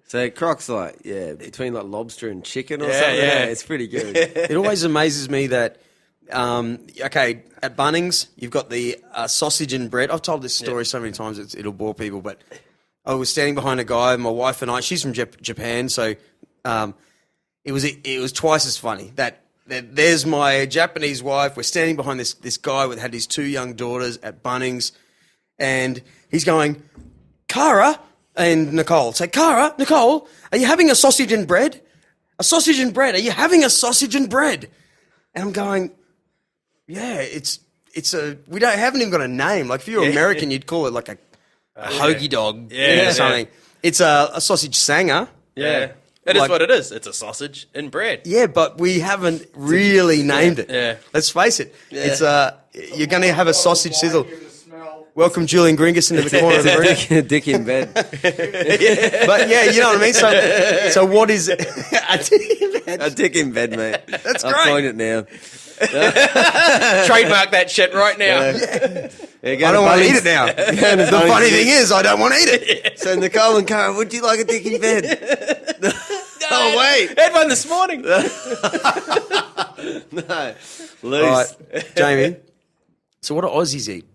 So Croc's like, between like lobster and chicken or something. Yeah, it's pretty good. It always amazes me that, at Bunnings, you've got the sausage and bread. I've told this story so many times it'll bore people, but I was standing behind a guy, my wife and I, she's from Japan, so it was twice as funny that there's my Japanese wife, we're standing behind this guy that had his 2 young daughters at Bunnings, and he's going, Cara, and Nicole say, Nicole, are you having a sausage and bread? A sausage and bread. Are you having a sausage and bread? And I'm going, yeah, we haven't even got a name. Like if you're American, you'd call it like a hoagie dog or something. It's a sausage sanger. Yeah. It is what it is. It's a sausage and bread. Yeah, but we haven't really named it. Yeah. Let's face it. Yeah. It's you're going to have a sausage sizzle. Welcome Julian Gringus into the corner of the room. A dick in bed. But yeah, you know what I mean? So what is it? A dick in bed? A dick in bed, mate. That's great. I'll coin it now. Trademark that shit right now. I don't want to eat it now. The funny thing is, I don't want to eat it. So Nicole and Cara, would you like a dick in bed? Oh, wait. I had one this morning. No. Loose. Right, Jamie, so what do Aussies eat?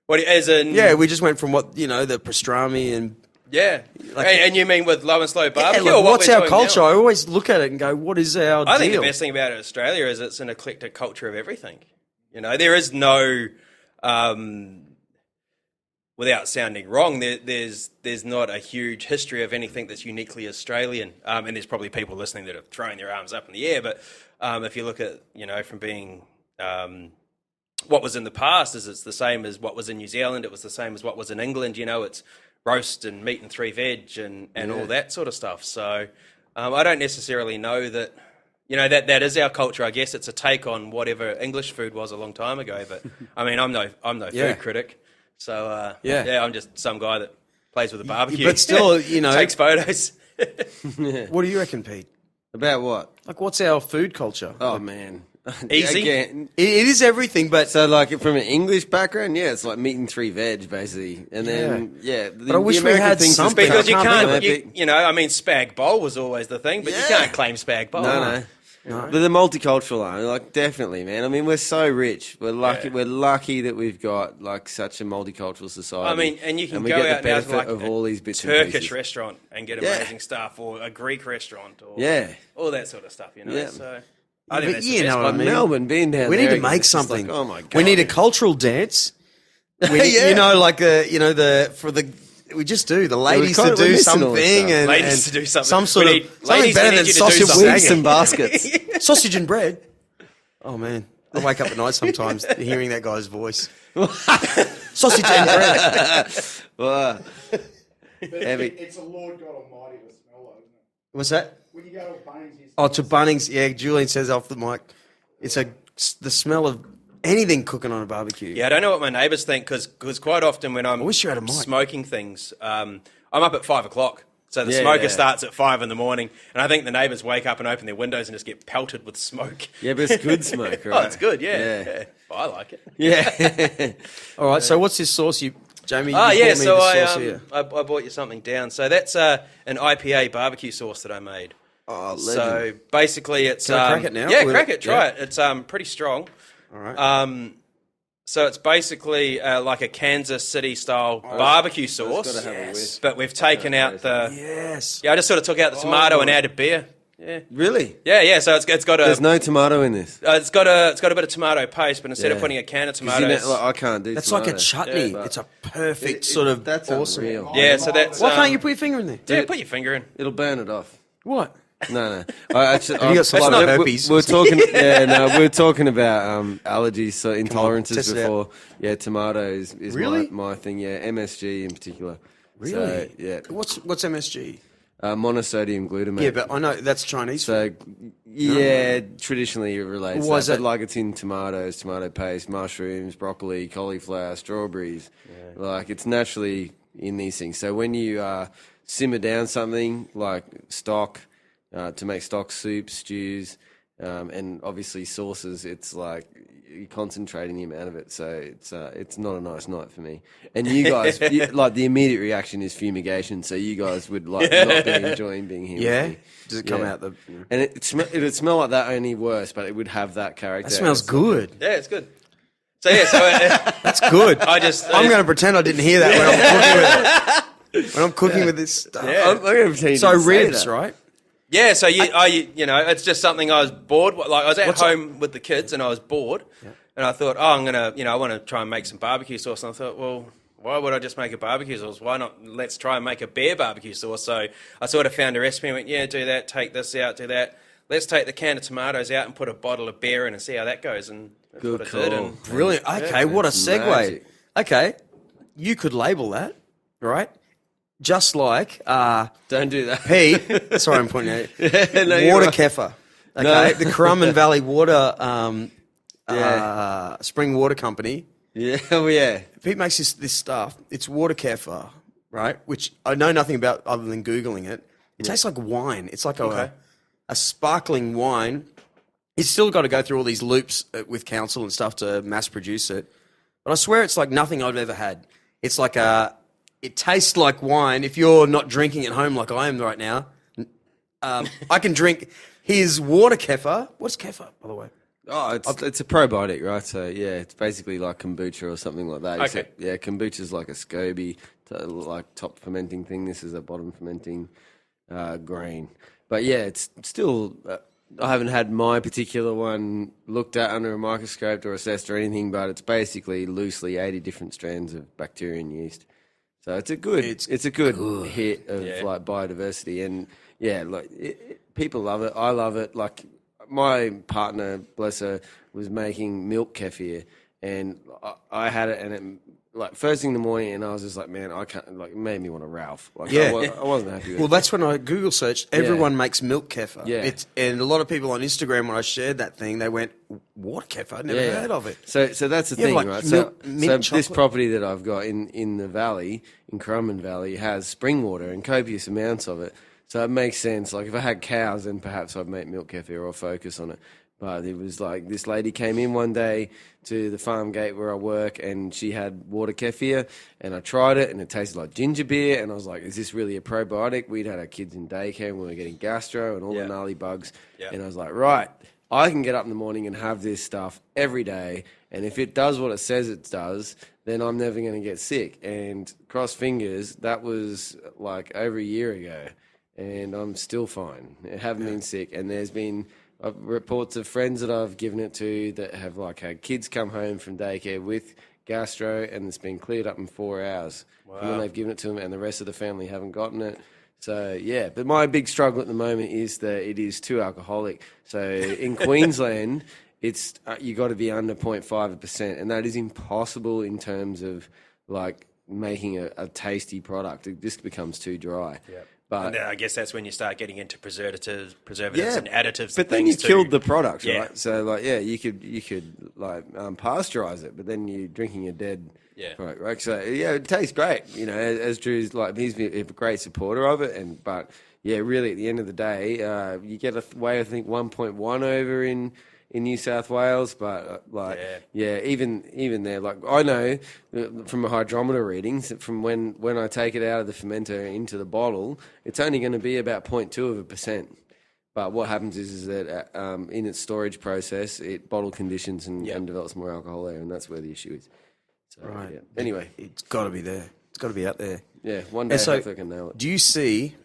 What, as in... Yeah, we just went from the pastrami and... Yeah. And you mean with low and slow barbecue? Yeah, what's our culture? I always look at it and go, what is our deal? I think the best thing about Australia is it's an eclectic culture of everything. You know, there is no... without sounding wrong, there's not a huge history of anything that's uniquely Australian. And there's probably people listening that are throwing their arms up in the air. But if you look at, from being... what was in the past is it's the same as what was in New Zealand. It was the same as what was in England. It's roast and meat and 3 veg and all that sort of stuff. So I don't necessarily know that, that is our culture. I guess it's a take on whatever English food was a long time ago. But I mean, I'm no food critic. So I'm just some guy that plays with a barbecue. But still, takes photos. What do you reckon, Pete? About what? Like, what's our food culture? Oh, man. Easy. Again, it is everything, but so like from an English background, it's like meat and 3 veg basically, and then but I wish we had something because you can't. Spag bowl was always the thing, but you can't claim spag bowl. No. But the multicultural, definitely, man. I mean, we're so rich. We're lucky. Yeah. We're lucky that we've got like such a multicultural society. I mean, and you can go out now to like all these bits Turkish restaurant and get amazing stuff, or a Greek restaurant, or all that sort of stuff. So. I think that's what I mean. Melbourne, being down we there, need to make something. Like, oh my God, we need a cultural dance. We just do the ladies to do something and ladies to do something. Some sort of something better than sausage wings and baskets, sausage and bread. Oh man, I wake up at night sometimes hearing that guy's voice. Sausage and bread. Wow. It's a Lord God Almighty to smell, though, isn't it? What's that? When you go to Bunnings, to Bunnings, yeah. Julian says off the mic, it's the smell of anything cooking on a barbecue. Yeah, I don't know what my neighbours think because quite often when I'm smoking things, I'm up at 5 o'clock. So the smoker starts at 5 in the morning, and I think the neighbours wake up and open their windows and just get pelted with smoke. Yeah, but it's good smoke, right? Oh, it's good, yeah. I like it. Yeah. All right, so what's this sauce Jamie? So I bought you something down. So that's an IPA barbecue sauce that I made. Oh, legend. So basically it's... Can I crack it now? Yeah, crack it, try it. It's pretty strong. All right. So it's basically like a Kansas City-style barbecue sauce, but we've taken out the... Yes. Yeah, I just sort of took out the tomato and added beer. Yeah. Really? Yeah. So it's got a... There's no tomato in this. It's got a bit of tomato paste, but instead of putting a can of tomatoes... I can't do that's tomato. Like a chutney. It's a perfect sort of... That's awesome. Unreal. Yeah, so that's... Why can't you put your finger in there? Yeah, put your finger in. It'll burn it off. What? No. Have you got some herpes? We're talking. We're talking about allergies, so intolerances before. Yeah, tomato is really? my thing. Yeah, MSG in particular. Really? So, yeah. What's MSG? Monosodium glutamate. Yeah, but I know that's Chinese food. So traditionally it relates. Why is that? But like it's in tomatoes, tomato paste, mushrooms, broccoli, cauliflower, strawberries. Yeah. Like it's naturally in these things. So when you simmer down something like stock. To make stock soups, stews, and obviously sauces, it's like you're concentrating the amount of it, so it's not a nice night for me. And you guys, like the immediate reaction is fumigation, so you guys would like not be enjoying being here. Yeah? with me. Does it come out the... And it would smell like that, only worse, but it would have that character. That smells good. Yeah, it's good. So yeah, That's good. I'm going to pretend I didn't hear that when I'm cooking with this stuff. Yeah. I'm going to pretend you So didn't say ribs, that. right? Yeah, so it's just something I was bored. Like I was at home with the kids and I was bored, and I thought, I want to try and make some barbecue sauce. And I thought, well, why would I just make a barbecue sauce? Why not? Let's try and make a beer barbecue sauce. So I sort of found a recipe and went, yeah, do that, take this out, do that. Let's take the can of tomatoes out and put a bottle of beer in and see how that goes. And that's Good what I did. call. And Brilliant. Okay, what a segue. magic. Okay, you could label that, right? Just like Don't do that. Pete. Sorry, I'm pointing at you. No, you're Water right. Keffer. Okay, No. the Currumbin Valley Water Spring Water Company. Yeah, well, yeah. Pete makes this stuff. It's water kefir, right? Which I know nothing about other than Googling it. It tastes like wine. It's like a sparkling wine. He's still got to go through all these loops with council and stuff to mass produce it. But I swear it's like nothing I've ever had. It's like it tastes like wine. If you're not drinking at home like I am right now, I can drink his water kefir. What's kefir, by the way? Oh, it's a probiotic, right? So yeah, it's basically like kombucha or something like that. Okay. Except, yeah, kombucha's like a SCOBY, like top fermenting thing. This is a bottom fermenting grain. But yeah, it's still. I haven't had my particular one looked at under a microscope or assessed or anything, but it's basically loosely 80 different strands of bacteria and yeast. So it's a good hit of like biodiversity, and yeah, like people love it. I love it. Like my partner, bless her, was making milk kefir, and I had it, and it like first thing in the morning, and I was just like, man, I can't. Like, it made me want to Ralph. Like, Yeah. I wasn't happy with Well, it. that's when I Google searched. Everyone makes milk kefir. Yeah. And a lot of people on Instagram, when I shared that thing, they went, "Water kefir? I'd never heard of it." So that's the You have, thing, like, right? milk- So mint this chocolate. property that I've got in the valley, in Currumbin Valley, has spring water and copious amounts of it. So it makes sense. Like if I had cows, then perhaps I'd make milk kefir or focus on it. But it was like this lady came in one day to the farm gate where I work, and she had water kefir, and I tried it, and it tasted like ginger beer, and I was like, is this really a probiotic? We'd had our kids in daycare, and we were getting gastro and all the gnarly bugs, and I was like, right, I can get up in the morning and have this stuff every day, and if it does what it says it does, then I'm never going to get sick. And cross fingers, that was like over a year ago, and I'm still fine. I haven't been sick, and there's been reports of friends that I've given it to that have like had kids come home from daycare with gastro, and it's been cleared up in 4 hours. Wow. And then they've given it to them, and the rest of the family haven't gotten it. So yeah, but my big struggle at the moment is that it is too alcoholic. So in Queensland, it's you got to be under 0.5%, and that is impossible in terms of like making a tasty product. It just becomes too dry. Yep. But and I guess that's when you start getting into preservatives and additives. But and then you things killed the product, Yeah. right? So like, yeah, you could like pasteurize it, but then you're drinking a dead product, right? So yeah, it tastes great, you know. As Drew's like, he's a great supporter of it, but yeah, really at the end of the day, you get I think 1.1 over in New South Wales, but even there, like I know from a hydrometer readings that from when I take it out of the fermenter into the bottle, it's only going to be about 0.2%. But what happens is that in its storage process, it bottle conditions and develops more alcohol there, and that's where the issue is. So, Right. Yeah. Anyway, It's got to be there. It's got to be out there. yeah, one day And so, hopefully I can nail it. do you see,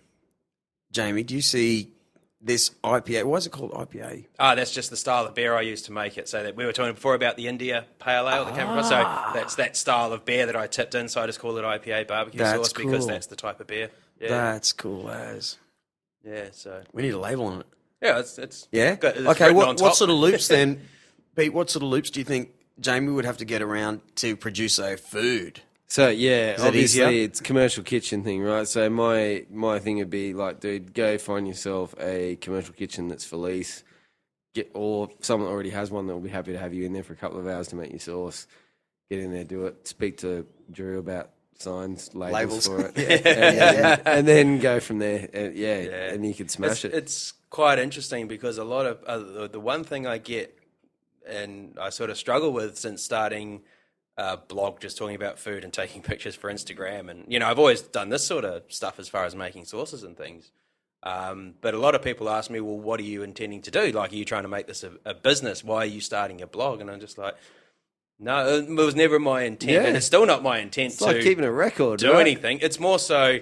Jamie, this IPA? Why is it called IPA? That's just the style of beer I use to make it. So that we were talking before about the India Pale Ale that came across. So that's that style of beer that I tipped in. So I just call it IPA barbecue That's sauce because cool. that's the type of beer. Yeah, That's cool as. yeah. So We need a label on it. yeah, it's Yeah? got- it's Okay, written what on top. sort of loops then, Pete, what sort of loops do you think Jamie would have to get around to produce a food? So yeah, that obviously easier? it's commercial kitchen thing, right? So my thing would be like, dude, go find yourself a commercial kitchen that's for lease, or someone that already has one that will be happy to have you in there for a couple of hours to make your sauce. Get in there, do it. Speak to Drew about signs, labels. For it, and then go from there. And you could smash it. It's quite interesting because a lot of the one thing I get I sort of struggle with since starting a blog, just talking about food and taking pictures for Instagram. And, you know, I've always done this sort of stuff as far as making sauces and things. But a lot of people ask me, well, what are you intending to do? Like, are you trying to make this a business? Why are you starting a blog? And I'm just like, no, it was never my intent. And it's still not my intent It's like to keeping a record, do right? anything. It's more so,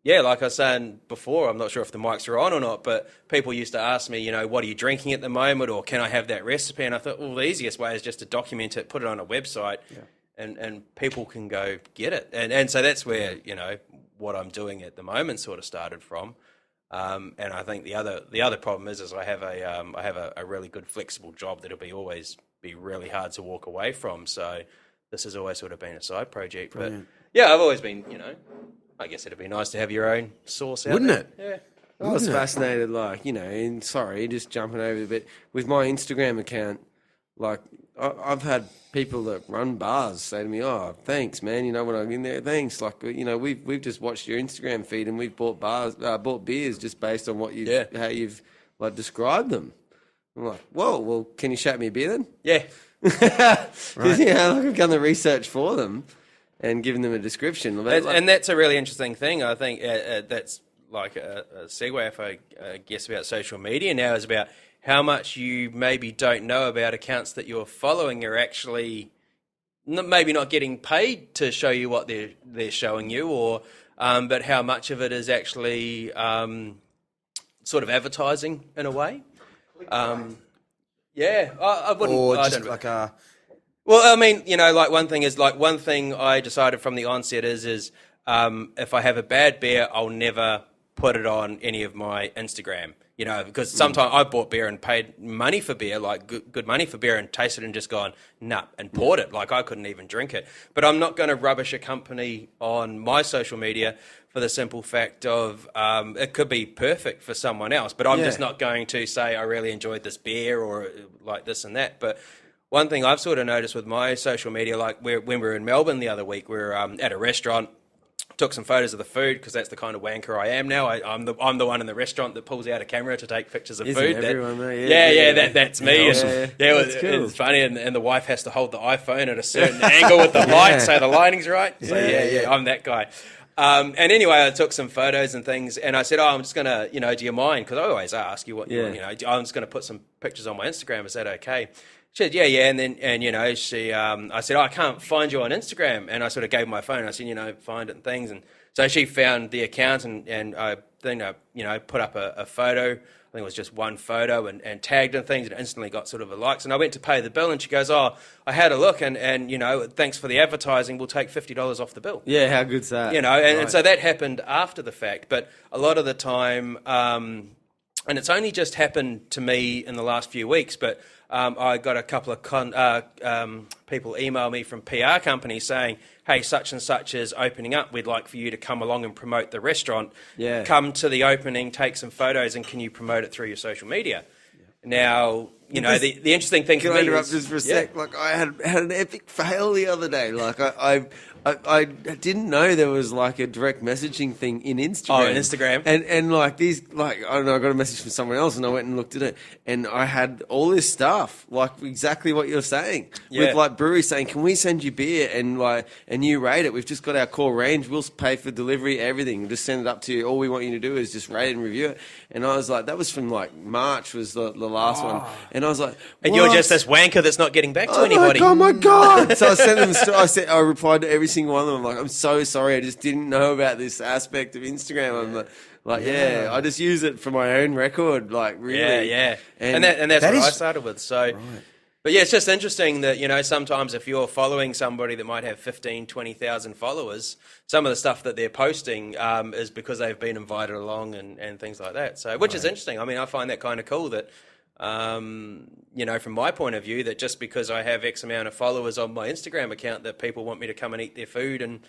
yeah, like I was saying before, I'm not sure if the mics are on or not, but people used to ask me, you know, what are you drinking at the moment, or can I have that recipe? And I thought, well, the easiest way is just to document it, put it on a website, and people can go get it. And so that's where, you know, what I'm doing at the moment sort of started from. And I think the other problem is I have a really good flexible job that'll always be really hard to walk away from. So this has always sort of been a side project. But yeah, I've always been, you know, I guess it'd be nice to have your own sauce out Wouldn't there. it? Yeah. I was fascinated, like, you know, and sorry, just jumping over a bit, with my Instagram account, like, I've had people that run bars say to me, oh, thanks, man, you know, when I'm in there, thanks. Like, you know, we've just watched your Instagram feed and we've bought beers just based on what how you've, like, described them. I'm like, whoa, well, can you shout me a beer then? Yeah. Because, you know, like, I've done the research for them and given them a description. And that's a really interesting thing. I think that's like a segue, if I guess, about social media now, is about how much you maybe don't know about accounts that you're following are actually maybe not getting paid to show you what they're showing you, or but how much of it is actually sort of advertising in a way. Yeah, I wouldn't. Or I just don't- like a... Well, I mean, you know, like one thing I decided from the onset is if I have a bad beer, I'll never put it on any of my Instagram. You know, because sometimes I bought beer and paid money for beer, like good money for beer, and tasted it and just gone, nah, and poured it. Like, I couldn't even drink it. But I'm not going to rubbish a company on my social media for the simple fact of it could be perfect for someone else, but I'm just not going to say I really enjoyed this beer or like this and that. But one thing I've sort of noticed with my social media, like when we were in Melbourne the other week, we were at a restaurant, took some photos of the food because that's the kind of wanker I am now. I'm the one in the restaurant that pulls out a camera to take pictures of Isn't food. everyone though? That's me. Awesome. It's cool. it's funny, and the wife has to hold the iPhone at a certain angle with the light so the lighting's right. So I'm that guy. And anyway, I took some photos and things, and I said, "Oh, I'm just gonna, you know, do you mind?" Because I always ask you what you want, you know. I'm just gonna put some pictures on my Instagram. Is that okay? She said, yeah, and you know, I said, I can't find you on Instagram, and I sort of gave her my phone. I said, you know, find it and things, and so she found the account, and I then you know, put up a photo. I think it was just one photo, and tagged and things, and instantly got sort of a likes. And I went to pay the bill, and she goes, "Oh, I had a look, and you know, thanks for the advertising. We'll take $50 off the bill." Yeah, how good's that? You know, and so that happened after the fact. But a lot of the time, and it's only just happened to me in the last few weeks, but I got a couple of people email me from PR companies saying, hey, such and such is opening up. We'd like for you to come along and promote the restaurant. Yeah. Come to the opening, take some photos, and can you promote it through your social media? Yeah. Now, you know, the interesting thing Can for I me interrupt is... just for a sec? Like, I had an epic fail the other day. Like, I didn't know there was like a direct messaging thing in Instagram. Oh, in Instagram. And like these, like, I don't know, I got a message from someone else and I went and looked at it and I had all this stuff, like exactly what you're saying. Yeah. With like breweries saying, can we send you beer and you rate it? We've just got our core range. We'll pay for delivery, everything. We'll just send it up to you. All we want you to do is just rate and review it. And I was like, that was from like March was the last one. And I was like, And you're just this wanker that's not getting back to anybody. like, oh my God. So I sent them, I replied to every single one of them. I'm like, I'm so sorry. I just didn't know about this aspect of Instagram. I'm like, I just use it for my own record. Like, really. Yeah. And that's That what is- I started with. So, but yeah, it's just interesting that, you know, sometimes if you're following somebody that might have 15, 20,000 followers, some of the stuff that they're posting is because they've been invited along and things like that. So, which is interesting. I mean, I find that kind of cool that, you know, from my point of view, that just because I have X amount of followers on my Instagram account, that people want me to come and eat their food and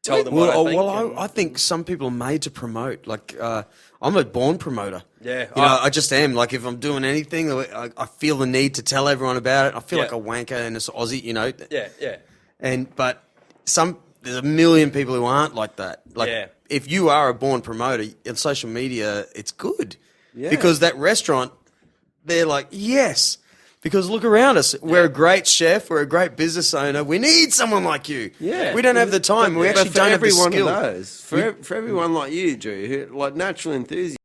tell them what I think. I think some people are made to promote. Like, I'm a born promoter. Yeah. You know, I just am. Like, if I'm doing anything, I feel the need to tell everyone about it. I feel like a wanker and it's Aussie, you know. Yeah. But there's a million people who aren't like that. Like, Yeah. if you are a born promoter in social media, it's good. Yeah. Because that restaurant, they're like, yes. Because look around us. We're a great chef. We're a great business owner. We need someone like you. Yeah. We don't have the time. We actually for don't have the every one skill. of those, for everyone like you, Drew, who, like natural enthusiasts.